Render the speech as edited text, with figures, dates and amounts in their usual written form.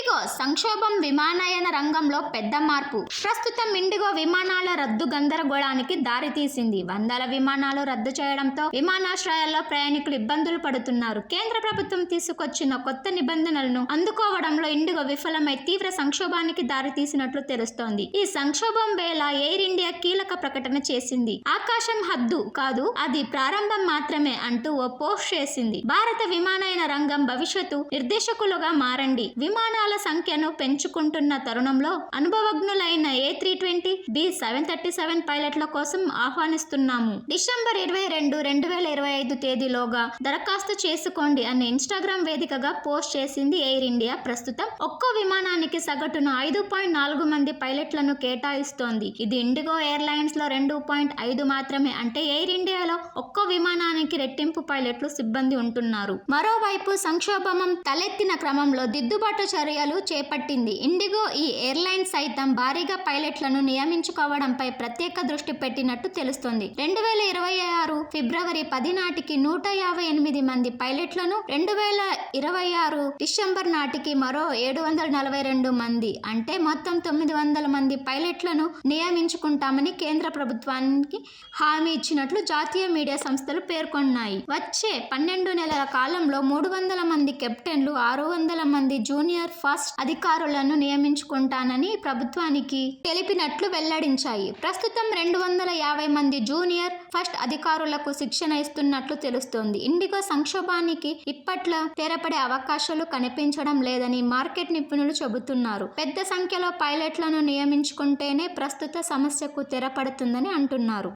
IndiGo సంక్షోభం విమానయాన రంగంలో పెద్ద మార్పు. ప్రస్తుతం ఇండిగో విమానాల రద్దు గందరగోళానికి దారితీసింది. వందల విమానాలు రద్దు చేయడంతో విమానాశ్రయాల్లో ప్రయాణికులు ఇబ్బందులు పడుతున్నారు. కేంద్ర ప్రభుత్వం తీసుకొచ్చిన కొత్త నిబంధనలను అందుకోవడంలో ఇండిగో విఫలమై తీవ్ర సంక్షోభానికి దారితీసినట్లు తెలుస్తోంది. ఈ సంక్షోభం వేళ ఎయిర్ ఇండియా కీలక ప్రకటన చేసింది. ఆకాశం హద్దు కాదు, అది ప్రారంభం మాత్రమే అంటూ ఓ పోస్ట్ చేసింది. భారత విమానయాన రంగం భవిష్యత్తు నిర్దేశకులుగా మారండి. విమానాల సంఖ్యను పెంచుకుంటున్న తరుణంలో అనుభవజ్ఞులైన A320, B737 పైలట్ల కోసం ఆహ్వానిస్తున్నాము. డిసెంబర్ 22, 2025 తేదీలోగా దరఖాస్తు చేసుకోండి అని ఇన్స్టాగ్రామ్ వేదికగా పోస్ట్ చేసింది ఎయిర్ ఇండియా. ప్రస్తుతం ఒక్కో విమానానికి సగటున 5.4 మంది పైలట్లను కేటాయిస్తోంది. ఇది ఇండిగో ఎయిర్లైన్స్ లో 2.5 మాత్రమే. అంటే ఎయిర్ ఇండియాలో ఒక్కో విమానానికి రెట్టింపు పైలట్లు సిబ్బంది ఉంటున్నారు. మరోవైపు సంక్షోభం తలెత్తిన క్రమంలో దిద్దుబాటు చర్యలు చేపట్టింది. ఇండిగో ఈ ఎయిర్లైన్ సైతం భారీగా పైలట్లను నియమించుకోవడంపై ప్రత్యేక దృష్టి పెట్టినట్టు తెలుస్తోంది. 2026 ఫిబ్రవరి 10 నాటికి 158 మంది పైలట్లను, 2026 డిసెంబర్ నాటికి మరో 742 మంది అంటే మొత్తం 900 మంది పైలట్లను నియమించుకుంటామని కేంద్ర ప్రభుత్వానికి హామీ ఇచ్చినట్లు జాతీయ మీడియా సంస్థలు పేర్కొన్నాయి. వచ్చే 12 నెలల కాలంలో 300 మంది కెప్టెన్లు, 600 మంది జూనియర్ ఫస్ట్ అధికారులను నియమించుకుంటానని ప్రభుత్వానికి తెలిపినట్లు వెల్లడించాయి. ప్రస్తుతం 250 మంది జూనియర్ ఫస్ట్ అధికారులకు శిక్షణ ఇస్తున్నట్లు తెలుస్తోంది. ఇండిగో సంక్షోభానికి ఇప్పట్లో తెరపడే అవకాశాలు కనిపించడం లేదని మార్కెట్ నిపుణులు చెబుతున్నారు. పెద్ద సంఖ్యలో పైలట్లను నియమించుకుంటేనే ప్రస్తుత సమస్యకు తెరపడుతుందని అంటున్నారు.